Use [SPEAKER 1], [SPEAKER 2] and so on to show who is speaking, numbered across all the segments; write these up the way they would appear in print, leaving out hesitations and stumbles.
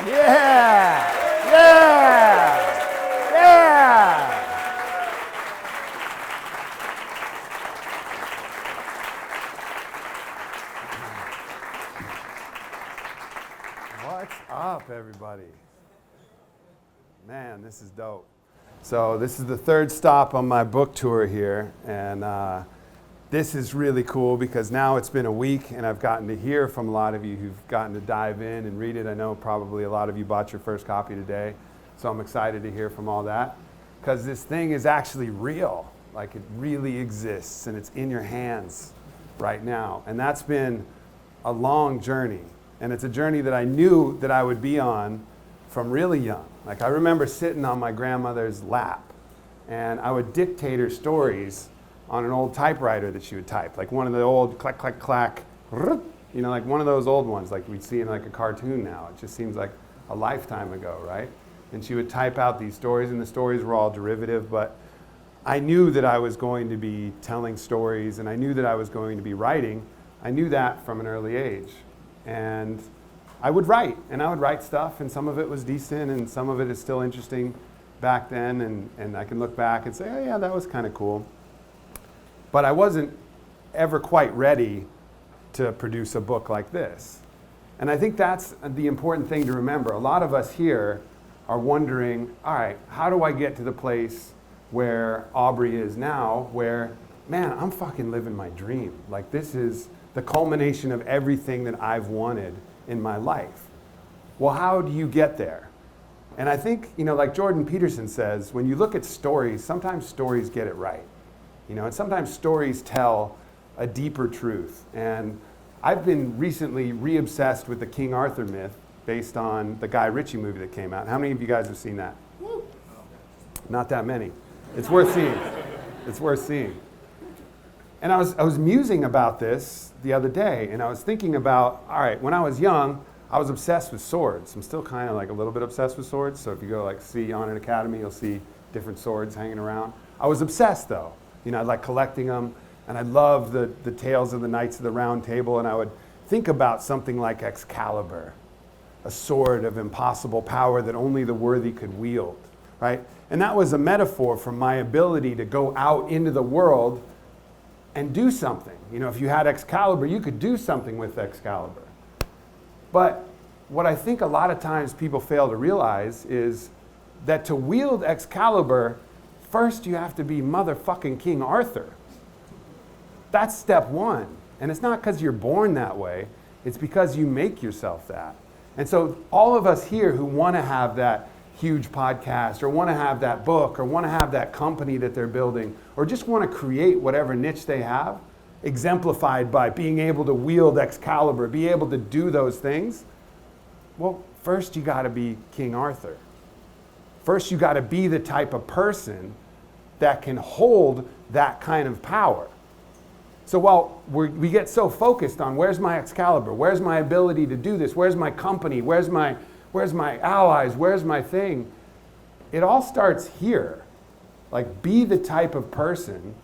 [SPEAKER 1] Yeah! Yeah! Yeah! What's up, everybody? Man, this is dope. So this is the third stop on my book tour here, and this is really cool because now it's been a week and I've gotten to hear from a lot of you who've gotten to dive in and read it. I know probably a lot of you bought your first copy today, so I'm excited to hear from all that because this thing is actually real. Like, it really exists and it's in your hands right now. And that's been a long journey, and it's a journey that I knew that I would be on from really young. Like, I remember sitting on my grandmother's lap and I would dictate her stories on an old typewriter that she would type, like one of the old clack, clack, clack, you know, like one of those old ones like we'd see in like a cartoon now. It just seems like a lifetime ago, right? And she would type out these stories, and the stories were all derivative, but I knew that I was going to be telling stories, and I knew that I was going to be writing. I knew that from an early age. And I would write, and I would write stuff, and some of it was decent, and some of it is still interesting back then, and I can look back and say, oh yeah, that was kind of cool. But I wasn't ever quite ready to produce a book like this. And I think that's the important thing to remember. A lot of us here are wondering, all right, how do I get to the place where Aubrey is now, where, man, I'm fucking living my dream. Like, this is the culmination of everything that I've wanted in my life. Well, how do you get there? And I think, you know, like Jordan Peterson says, when you look at stories, sometimes stories get it right. You know, and sometimes stories tell a deeper truth. And I've been recently re-obsessed with the King Arthur myth based on the Guy Ritchie movie that came out. How many of you guys have seen that? Woo. Not that many. It's worth seeing. It's worth seeing. And I was musing about this the other day, and I was thinking about, all right, when I was young, I was obsessed with swords. I'm still kind of like a little bit obsessed with swords. So if you go like see Onnit Academy, you'll see different swords hanging around. I was obsessed though. You know, I like collecting them, and I love the tales of the Knights of the Round Table, and I would think about something like Excalibur, a sword of impossible power that only the worthy could wield, right? And that was a metaphor for my ability to go out into the world and do something. You know, if you had Excalibur, you could do something with Excalibur. But what I think a lot of times people fail to realize is that to wield Excalibur, first you have to be motherfucking King Arthur. That's step one. And it's not because you're born that way, it's because you make yourself that. And so all of us here who want to have that huge podcast, or want to have that book, or want to have that company that they're building, or just want to create whatever niche they have, exemplified by being able to wield Excalibur, be able to do those things, well, first you got to be King Arthur. First you got to be the type of person that can hold that kind of power. So while we get so focused on where's my Excalibur, where's my ability to do this, where's my company, where's my allies, where's my thing, it all starts here. Like, be the type of person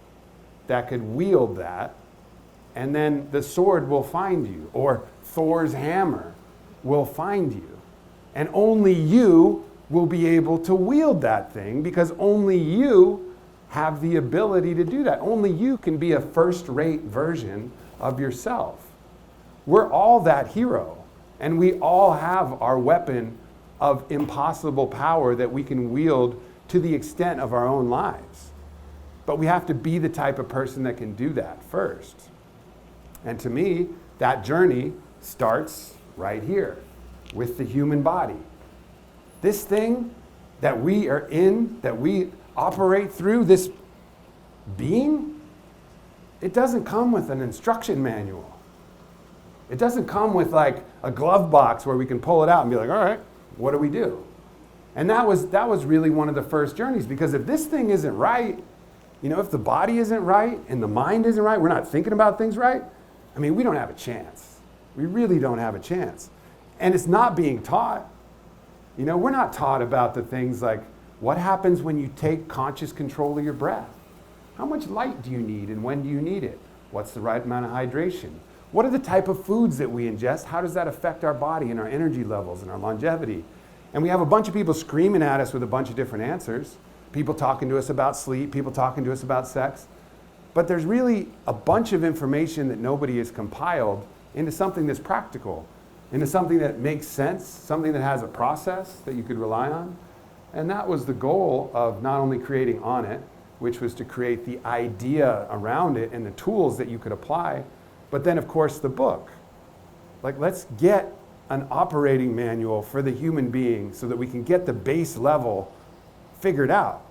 [SPEAKER 1] that could wield that, and then the sword will find you, or Thor's hammer will find you. And only you will be able to wield that thing, because only you have the ability to do that. Only you can be a first-rate version of yourself. We're all that hero, and we all have our weapon of impossible power that we can wield to the extent of our own lives. But we have to be the type of person that can do that first. And to me, that journey starts right here with the human body. This thing that we are in, that we operate through, this being, it doesn't come with an instruction manual. It doesn't come with like a glove box where we can pull it out and be like, all right, what do we do? And that was really one of the first journeys, because if this thing isn't right, you know, if the body isn't right and the mind isn't right, we're not thinking about things right, I mean, we don't have a chance. We really don't have a chance. And it's not being taught. You know, we're not taught about the things like, what happens when you take conscious control of your breath? How much light do you need and when do you need it? What's the right amount of hydration? What are the type of foods that we ingest? How does that affect our body and our energy levels and our longevity? And we have a bunch of people screaming at us with a bunch of different answers. People talking to us about sleep, people talking to us about sex. But there's really a bunch of information that nobody has compiled into something that's practical, into something that makes sense, something that has a process that you could rely on. And that was the goal of not only creating Onnit, which was to create the idea around it and the tools that you could apply, but then of course the book. Like, let's get an operating manual for the human being so that we can get the base level figured out.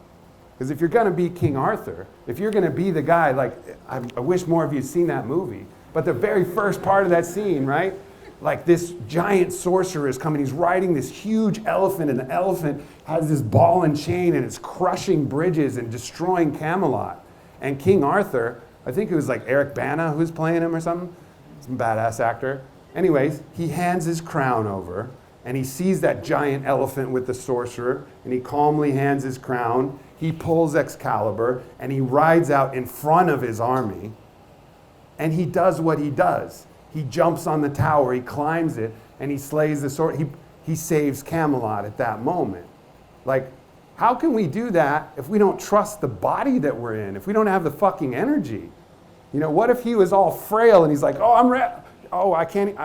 [SPEAKER 1] Because if you're going to be King Arthur, if you're going to be the guy, like, I wish more of you had seen that movie, but the very first part of that scene, right? Like, this giant sorcerer is coming, he's riding this huge elephant, and the elephant has this ball and chain, and it's crushing bridges and destroying Camelot. And King Arthur, I think it was like Eric Bana who's playing him or something, some badass actor. Anyways, he hands his crown over, and he sees that giant elephant with the sorcerer, and he calmly hands his crown. He pulls Excalibur, and he rides out in front of his army, and he does what he does. He jumps on the tower, he climbs it, and he slays the sword. He saves Camelot at that moment. Like, how can we do that if we don't trust the body that we're in, if we don't have the fucking energy? You know, what if he was all frail and he's like, I'm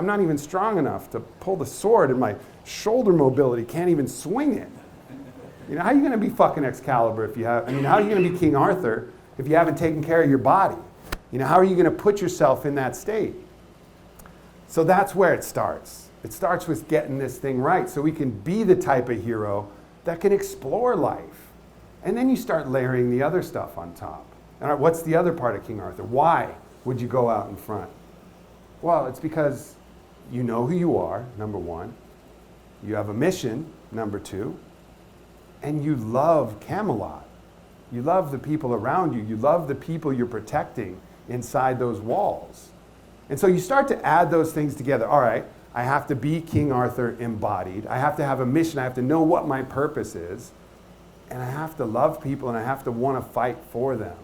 [SPEAKER 1] not even strong enough to pull the sword, and my shoulder mobility can't even swing it. You know, how are you going to be fucking Excalibur if you have, how are you going to be King Arthur if you haven't taken care of your body? You know, how are you going to put yourself in that state? So that's where it starts. It starts with getting this thing right so we can be the type of hero that can explore life. And then you start layering the other stuff on top. All right, what's the other part of King Arthur? Why would you go out in front? Well, it's because you know who you are, number one. You have a mission, number two. And you love Camelot. You love the people around you. You love the people you're protecting inside those walls. And so you start to add those things together. All right, I have to be King Arthur embodied. I have to have a mission. I have to know what my purpose is. And I have to love people, and I have to want to fight for them.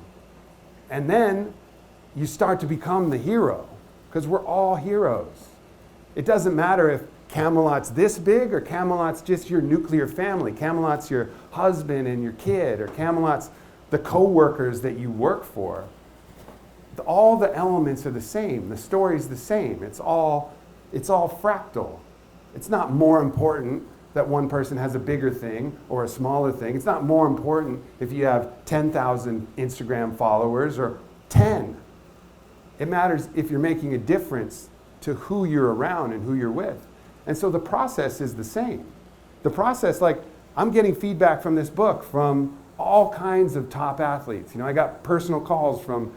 [SPEAKER 1] And then you start to become the hero, because we're all heroes. It doesn't matter if Camelot's this big or Camelot's just your nuclear family. Camelot's your husband and your kid, or Camelot's the co-workers that you work for. All the elements are the same. The story's the same. It's all fractal. It's not more important that one person has a bigger thing or a smaller thing. It's not more important if you have 10,000 Instagram followers or 10. It matters if you're making a difference to who you're around and who you're with. And so the process is the same. The process, like, I'm getting feedback from this book from all kinds of top athletes. You know, I got personal calls from,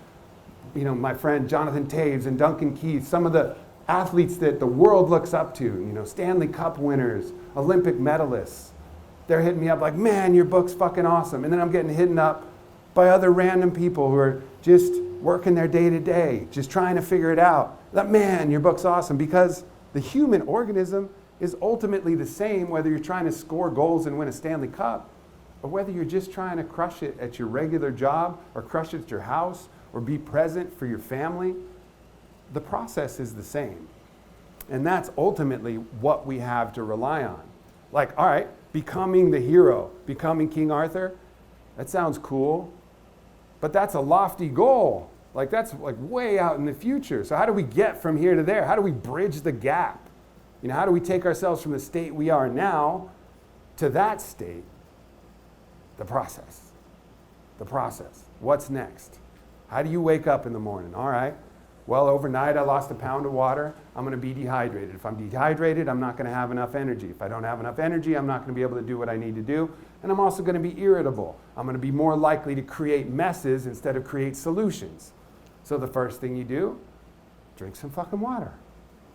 [SPEAKER 1] my friend Jonathan Taves and Duncan Keith, some of the athletes that the world looks up to, Stanley Cup winners, Olympic medalists. They're hitting me up like, man, your book's fucking awesome. And then I'm getting hit up by other random people who are just working their day to day, just trying to figure it out. That, man, your book's awesome, because the human organism is ultimately the same whether you're trying to score goals and win a Stanley Cup, or whether you're just trying to crush it at your regular job, or crush it at your house, or be present for your family. The process is the same. And that's ultimately what we have to rely on. Like, all right, becoming the hero, becoming King Arthur, that sounds cool, but that's a lofty goal. Like, that's like way out in the future. So how do we get from here to there? How do we bridge the gap? How do we take ourselves from the state we are now to that state? The process. The process. What's next? How do you wake up in the morning? All right, well, overnight I lost a pound of water. I'm going to be dehydrated. If I'm dehydrated, I'm not going to have enough energy. If I don't have enough energy, I'm not going to be able to do what I need to do. And I'm also going to be irritable. I'm going to be more likely to create messes instead of create solutions. So the first thing you do, drink some fucking water.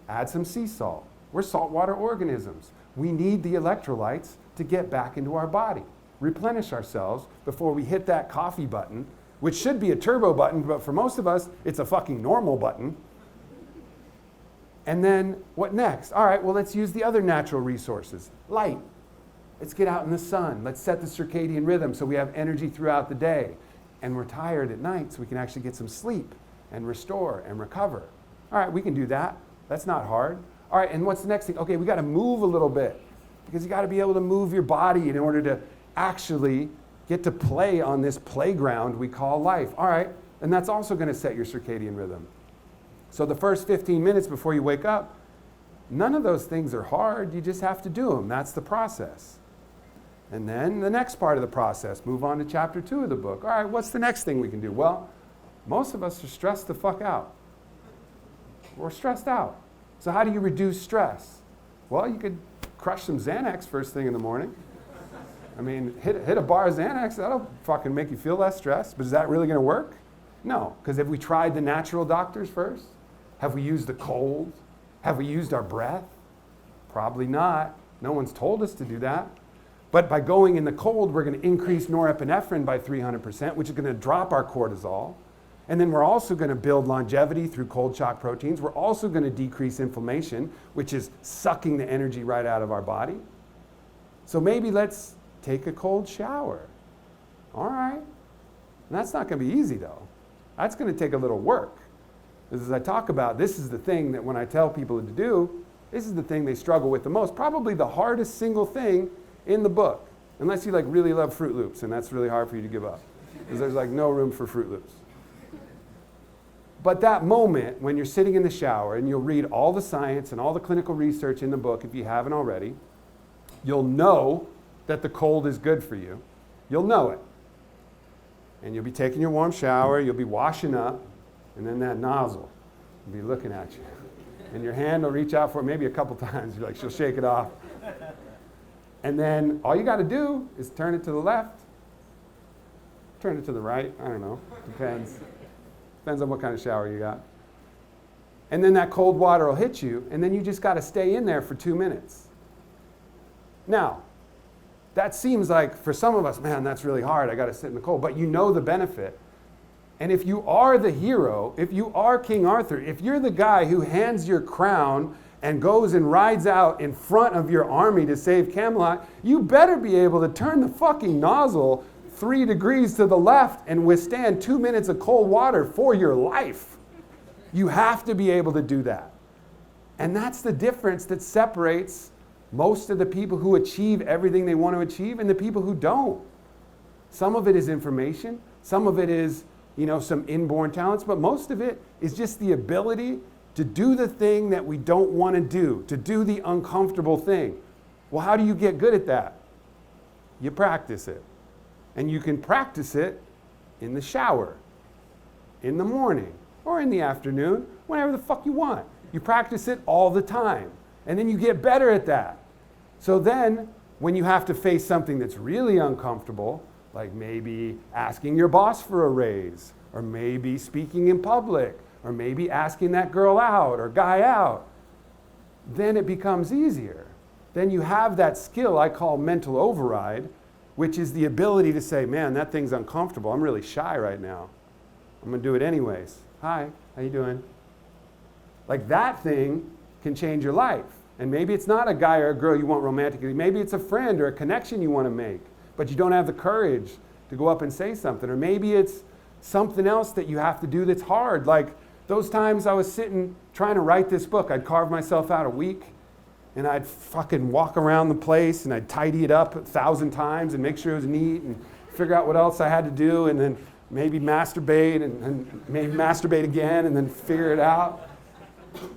[SPEAKER 1] Add some sea salt. We're saltwater organisms. We need the electrolytes to get back into our body. Replenish ourselves before we hit that coffee button, which should be a turbo button, but for most of us, it's a fucking normal button. And then what next? All right, well, let's use the other natural resources. Light. Let's get out in the sun. Let's set the circadian rhythm so we have energy throughout the day. And we're tired at night so we can actually get some sleep and restore and recover. All right, we can do that. That's not hard. All right, and what's the next thing? Okay, we got to move a little bit because you got to be able to move your body in order to actually get to play on this playground we call life. All right, and that's also going to set your circadian rhythm. So the first 15 minutes before you wake up, none of those things are hard. You just have to do them. That's the process. And then the next part of the process, move on to chapter 2 of the book. All right, what's the next thing we can do? Well, most of us are stressed the fuck out. We're stressed out. So how do you reduce stress? Well, you could crush some Xanax first thing in the morning. I mean, hit a bar of Xanax, that'll fucking make you feel less stressed. But is that really going to work? No, because have we tried the natural doctors first? Have we used the cold? Have we used our breath? Probably not. No one's told us to do that. But by going in the cold, we're going to increase norepinephrine by 300%, which is going to drop our cortisol. And then we're also going to build longevity through cold shock proteins. We're also going to decrease inflammation, which is sucking the energy right out of our body. So maybe let's take a cold shower. All right. And that's not going to be easy, though. That's going to take a little work. As I talk about, this is the thing that when I tell people to do, this is the thing they struggle with the most. Probably the hardest single thing in the book, unless you like really love Fruit Loops, and that's really hard for you to give up, because there's like no room for Fruit Loops. But that moment when you're sitting in the shower, and you'll read all the science and all the clinical research in the book if you haven't already, you'll know that the cold is good for you. You'll know it. And you'll be taking your warm shower, you'll be washing up, and then that nozzle will be looking at you. And your hand will reach out for it maybe a couple times. You're like, she'll shake it off. And then all you got to do is turn it to the left, turn it to the right. I don't know. Depends. Depends on what kind of shower you got. And then that cold water will hit you, and then you just got to stay in there for 2 minutes. Now, that seems like, for some of us, man, that's really hard. I got to sit in the cold. But you know the benefit. And if you are the hero, if you are King Arthur, if you're the guy who hands your crown and goes and rides out in front of your army to save Camelot, you better be able to turn the fucking nozzle 3 degrees to the left and withstand 2 minutes of cold water for your life. You have to be able to do that. And that's the difference that separates most of the people who achieve everything they want to achieve and the people who don't. Some of it is information, some of it is, some inborn talents, but most of it is just the ability to do the thing that we don't want to do the uncomfortable thing. Well, how do you get good at that? You practice it. And you can practice it in the shower, in the morning, or in the afternoon, whenever the fuck you want. You practice it all the time. And then you get better at that. So then, when you have to face something that's really uncomfortable, like maybe asking your boss for a raise, or maybe speaking in public, or maybe asking that girl out or guy out, then it becomes easier. Then you have that skill I call mental override, which is the ability to say, man, that thing's uncomfortable. I'm really shy right now. I'm going to do it anyways. Hi, how you doing? Like that thing can change your life. And maybe it's not a guy or a girl you want romantically. Maybe it's a friend or a connection you want to make, but you don't have the courage to go up and say something. Or maybe it's something else that you have to do that's hard. Like those times I was sitting trying to write this book, I'd carve myself out a week and I'd fucking walk around the place and I'd tidy it up 1,000 times and make sure it was neat and figure out what else I had to do and then maybe masturbate and maybe masturbate again and then figure it out.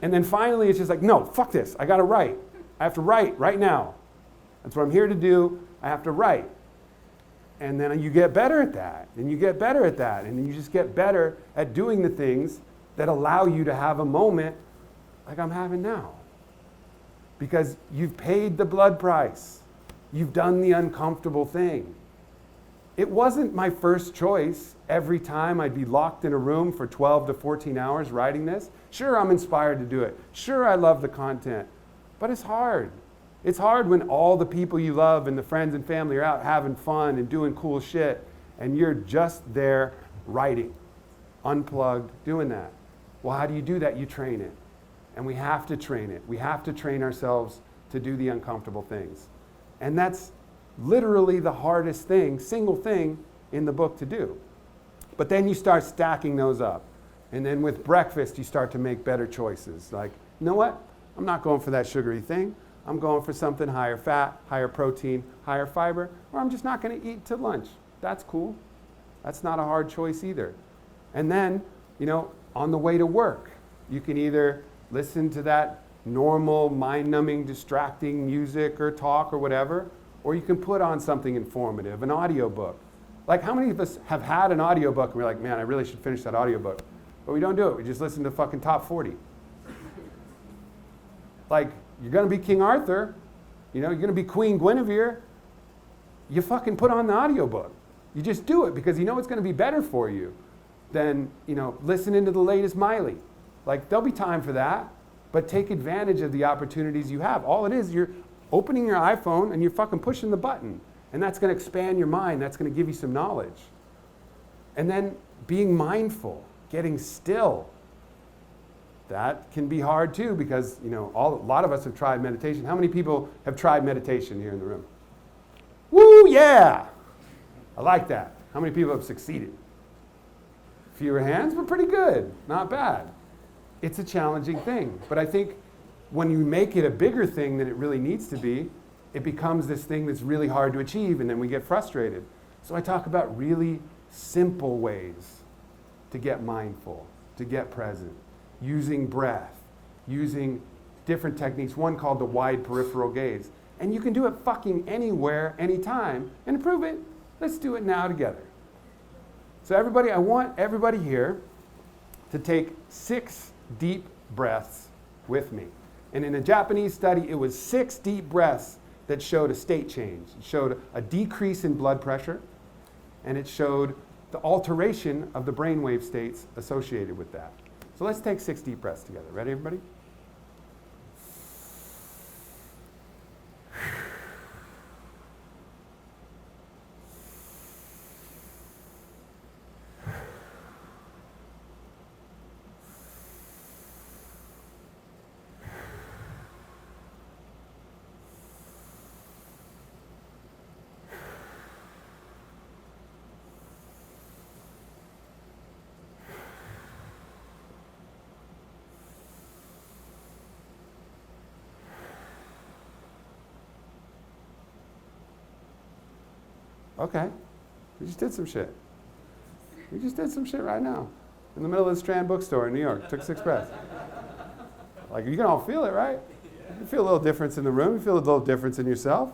[SPEAKER 1] And then finally it's just like, no, fuck this. I got to write. I have to write right now. That's what I'm here to do. I have to write. And then you get better at that. And you get better at that. And then you just get better at doing the things that allow you to have a moment like I'm having now. Because you've paid the blood price. You've done the uncomfortable thing. It wasn't my first choice every time I'd be locked in a room for 12 to 14 hours writing this. Sure, I'm inspired to do it. Sure, I love the content. But it's hard. It's hard when all the people you love and the friends and family are out having fun and doing cool shit, and you're just there writing, unplugged, doing that. Well, how do you do that? You train it. And we have to train it. We have to train ourselves to do the uncomfortable things. And that's literally the hardest thing, single thing in the book to do. But then you start stacking those up. And then with breakfast, you start to make better choices. Like, you know what? I'm not going for that sugary thing. I'm going for something higher fat, higher protein, higher fiber, or I'm just not going to eat till lunch. That's cool. That's not a hard choice either. And then, on the way to work, you can either listen to that normal, mind-numbing, distracting music or talk or whatever, or you can put on something informative, an audiobook. Like, how many of us have had an audiobook and we're like, man, I really should finish that audiobook. But we don't do it. We just listen to fucking top 40. Like, you're going to be King Arthur, you're going to be Queen Guinevere, you fucking put on the audiobook. You just do it because you know it's going to be better for you than, listening to the latest Miley. Like, there'll be time for that, but take advantage of the opportunities you have. All it is, you're opening your iPhone and you're fucking pushing the button. And that's going to expand your mind. That's going to give you some knowledge. And then being mindful, getting still. That can be hard too because, a lot of us have tried meditation. How many people have tried meditation here in the room? Woo, yeah! I like that. How many people have succeeded? Fewer hands, but pretty good. Not bad. It's a challenging thing. But I think when you make it a bigger thing than it really needs to be, it becomes this thing that's really hard to achieve, and then we get frustrated. So I talk about really simple ways to get mindful, to get present, using breath, using different techniques, one called the wide peripheral gaze. And you can do it fucking anywhere, anytime, and improve it. Let's do it now together. So everybody, I want everybody here to take 6 deep breaths with me. And in a Japanese study, it was 6 deep breaths that showed a state change. It showed a decrease in blood pressure, and it showed the alteration of the brainwave states associated with that. So let's take 6 deep breaths together. Ready, everybody? Okay, we just did some shit. We just did some shit right now. In the middle of the Strand Bookstore in New York. Took 6 breaths. Like, you can all feel it, right? You feel a little difference in the room. You feel a little difference in yourself.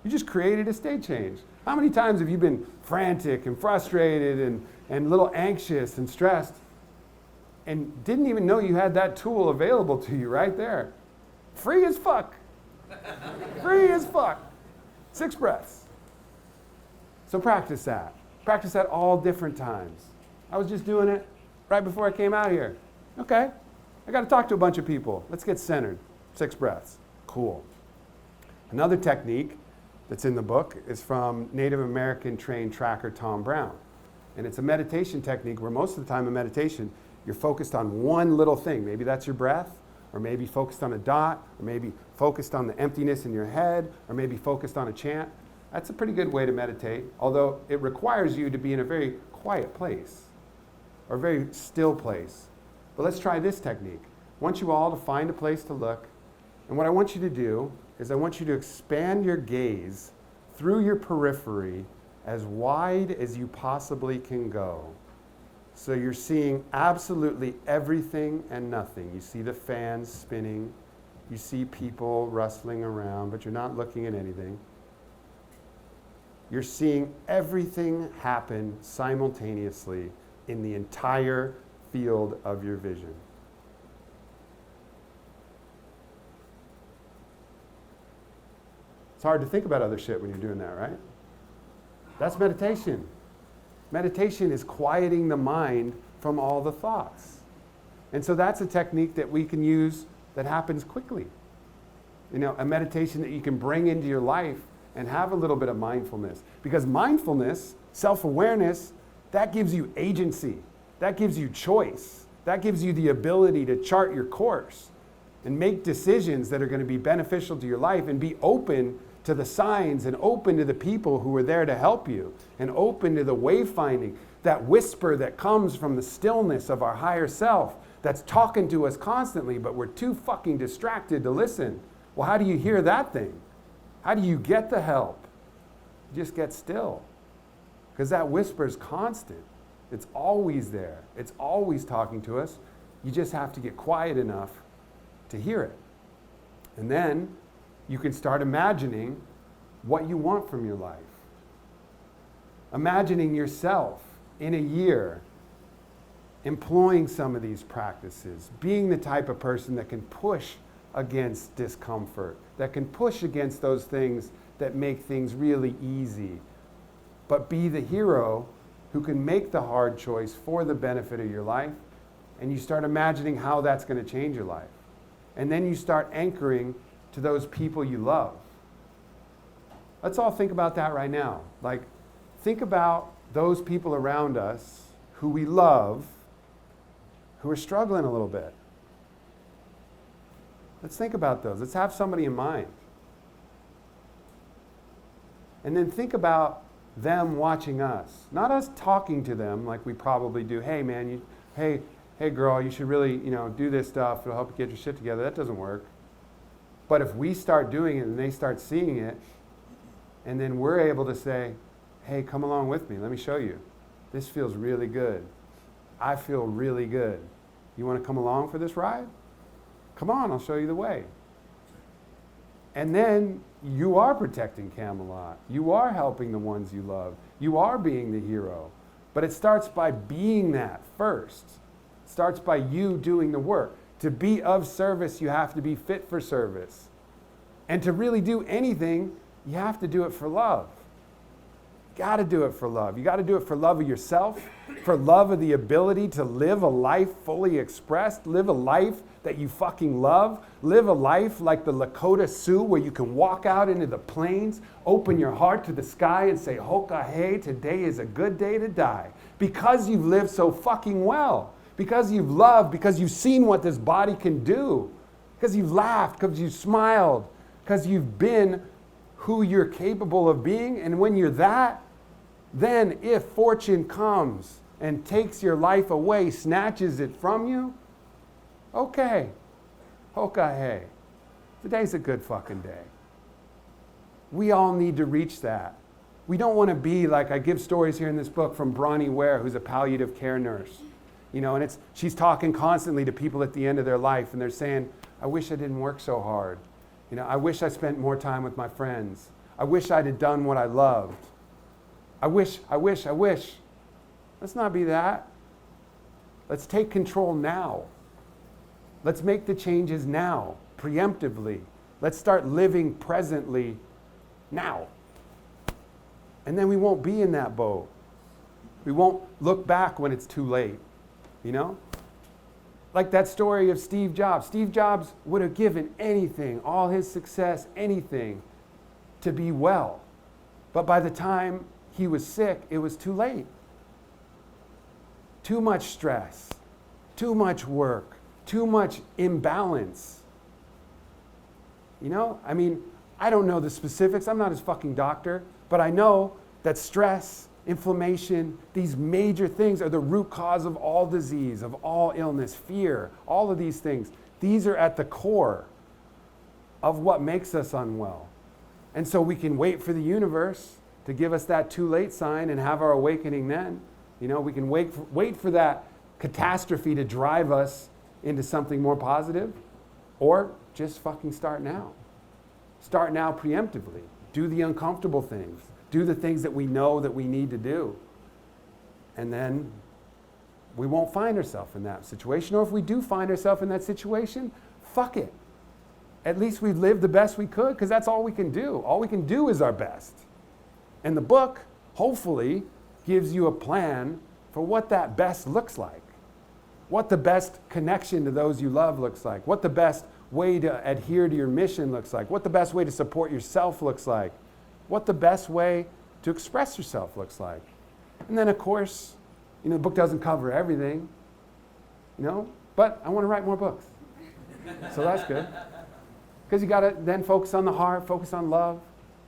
[SPEAKER 1] You just created a state change. How many times have you been frantic and frustrated and a little anxious and stressed and didn't even know you had that tool available to you right there? Free as fuck. Free as fuck. 6 breaths. So practice that. Practice that all different times. I was just doing it right before I came out here. Okay, I got to talk to a bunch of people. Let's get centered. 6 breaths. Cool. Another technique that's in the book is from Native American trained tracker Tom Brown. And it's a meditation technique where most of the time in meditation, you're focused on one little thing. Maybe that's your breath, or maybe focused on a dot, or maybe focused on the emptiness in your head, or maybe focused on a chant. That's a pretty good way to meditate, although it requires you to be in a very quiet place or a very still place. But let's try this technique. I want you all to find a place to look, and what I want you to do is I want you to expand your gaze through your periphery as wide as you possibly can go. So you're seeing absolutely everything and nothing. You see the fans spinning, you see people rustling around, but you're not looking at anything. You're seeing everything happen simultaneously in the entire field of your vision. It's hard to think about other shit when you're doing that, right? That's meditation. Meditation is quieting the mind from all the thoughts. And so that's a technique that we can use that happens quickly. A meditation that you can bring into your life and have a little bit of mindfulness. Because mindfulness, self-awareness, that gives you agency. That gives you choice. That gives you the ability to chart your course and make decisions that are going to be beneficial to your life and be open to the signs and open to the people who are there to help you and open to the wayfinding. that whisper that comes from the stillness of our higher self that's talking to us constantly, but we're too fucking distracted to listen. Well, how do you hear that thing? How do you get the help? You just get still. Because that whisper is constant. It's always there. It's always talking to us. You just have to get quiet enough to hear it. And then you can start imagining what you want from your life. Imagining yourself in a year employing some of these practices, being the type of person that can push against discomfort, that can push against those things that make things really easy, but be the hero who can make the hard choice for the benefit of your life, and you start imagining how that's going to change your life. And then you start anchoring to those people you love. Let's all think about that right now. Like, think about those people around us who we love, who are struggling a little bit. Let's think about those. Let's have somebody in mind. And then think about them watching us. Not us talking to them like we probably do. Hey man, hey girl, you should really, do this stuff. It'll help you get your shit together. That doesn't work. But if we start doing it and they start seeing it, and then we're able to say, hey, come along with me. Let me show you. This feels really good. I feel really good. You want to come along for this ride? Come on, I'll show you the way. And then you are protecting Camelot. You are helping the ones you love. You are being the hero. But it starts by being that first. It starts by you doing the work. To be of service, you have to be fit for service. And to really do anything, you have to do it for love. You got to do it for love. You got to do it for love of yourself, for love of the ability to live a life fully expressed, live a life that you fucking love, live a life like the Lakota Sioux where you can walk out into the plains, open your heart to the sky and say, Hoka hey, today is a good day to die. Because you've lived so fucking well, because you've loved, because you've seen what this body can do, because you've laughed, because you've smiled, because you've been who you're capable of being. And when you're that, then if fortune comes and takes your life away, snatches it from you, okay, hoka hey, today's a good fucking day. We all need to reach that. We don't want to be like, I give stories here in this book from Bronnie Ware, who's a palliative care nurse. And she's talking constantly to people at the end of their life, and they're saying, I wish I didn't work so hard. I wish I spent more time with my friends. I wish I'd have done what I loved. I wish. Let's not be that. Let's take control now. Let's make the changes now, preemptively. Let's start living presently now. And then we won't be in that boat. We won't look back when it's too late, Like that story of Steve Jobs. Steve Jobs would have given anything, all his success, anything, to be well. But by the time he was sick, it was too late. Too much stress, too much work, too much imbalance. I don't know the specifics. I'm not his fucking doctor, but I know that stress, inflammation, these major things are the root cause of all disease, of all illness, fear, all of these things. These are at the core of what makes us unwell. And so we can wait for the universe to give us that too late sign and have our awakening then. We can wait for that catastrophe to drive us into something more positive, or just fucking start now. Start now preemptively. Do the uncomfortable things. Do the things that we know that we need to do. And then we won't find ourselves in that situation. Or if we do find ourselves in that situation, fuck it. At least we've lived the best we could, because that's all we can do. All we can do is our best. And the book, hopefully, gives you a plan for what that best looks like. What the best connection to those you love looks like. What the best way to adhere to your mission looks like. What the best way to support yourself looks like. What the best way to express yourself looks like. And then, of course, the book doesn't cover everything, but I want to write more books. So that's good. Because you got to then focus on the heart, focus on love,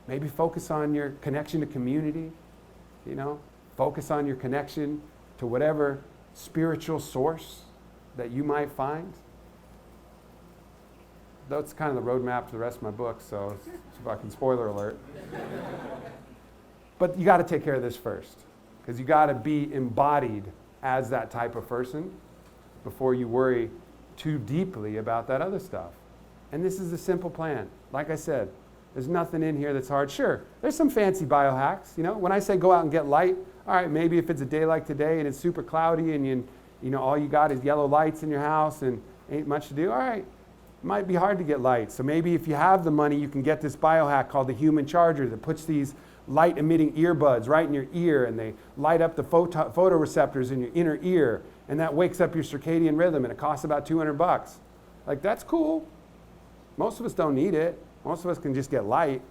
[SPEAKER 1] maybe focus on your connection to community, Focus on your connection to whatever spiritual source that you might find. That's kind of the roadmap to the rest of my book, so it's fucking spoiler alert. But you got to take care of this first, because you got to be embodied as that type of person before you worry too deeply about that other stuff. And this is a simple plan. Like I said, there's nothing in here that's hard. Sure, there's some fancy biohacks. You know, when I say go out and get light, all right, maybe if it's a day like today and it's super cloudy and you know all you got is yellow lights in your house and ain't much to do, all right, it might be hard to get light. So maybe if you have the money, you can get this biohack called the human charger that puts these light-emitting earbuds right in your ear, and they light up the photoreceptors in your inner ear, and that wakes up your circadian rhythm, and it costs about $200. Like, that's cool. Most of us don't need it. Most of us can just get light.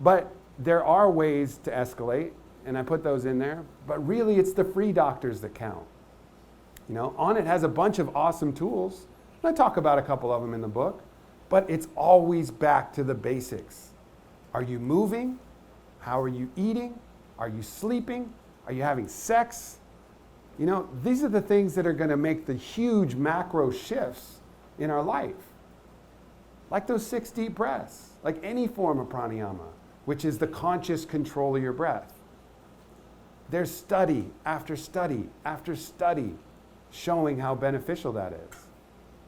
[SPEAKER 1] But there are ways to escalate, and I put those in there. But really, it's the free doctors that count. You know, Onnit has a bunch of awesome tools. And I talk about a couple of them in the book. But it's always back to the basics. Are you moving? How are you eating? Are you sleeping? Are you having sex? You know, these are the things that are going to make the huge macro shifts in our life. Like those 6 deep breaths, like any form of pranayama, which is the conscious control of your breath. There's study after study after study showing how beneficial that is.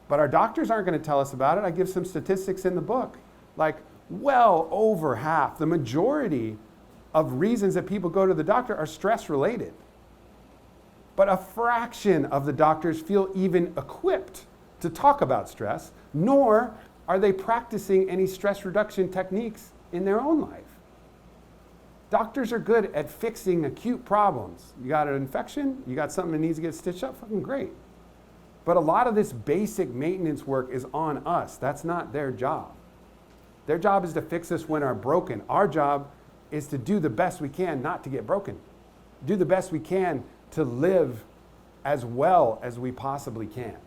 [SPEAKER 1] But our doctors aren't going to tell us about it. I give some statistics in the book. Like, well over half, the majority of reasons that people go to the doctor are stress related. But a fraction of the doctors feel even equipped to talk about stress, nor are they practicing any stress reduction techniques in their own life. Doctors are good at fixing acute problems. You got an infection, you got something that needs to get stitched up, fucking great. But a lot of this basic maintenance work is on us. That's not their job. Their job is to fix us when we're broken. Our job is to do the best we can not to get broken. Do the best we can to live as well as we possibly can.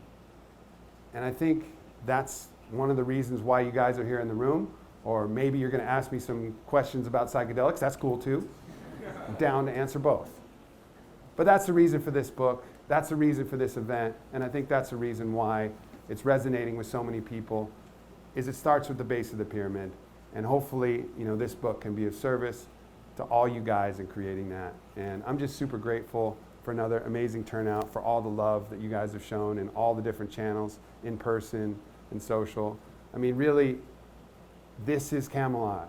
[SPEAKER 1] And I think that's one of the reasons why you guys are here in the room. Or maybe you're going to ask me some questions about psychedelics. That's cool too. I'm down to answer both. But that's the reason for this book. That's the reason for this event. And I think that's the reason why it's resonating with so many people. Is it starts with the base of the pyramid, and hopefully, you know, this book can be of service to all you guys in creating that. And I'm just super grateful for another amazing turnout, for all the love that you guys have shown in all the different channels, in person and social. I mean, really, this is Camelot.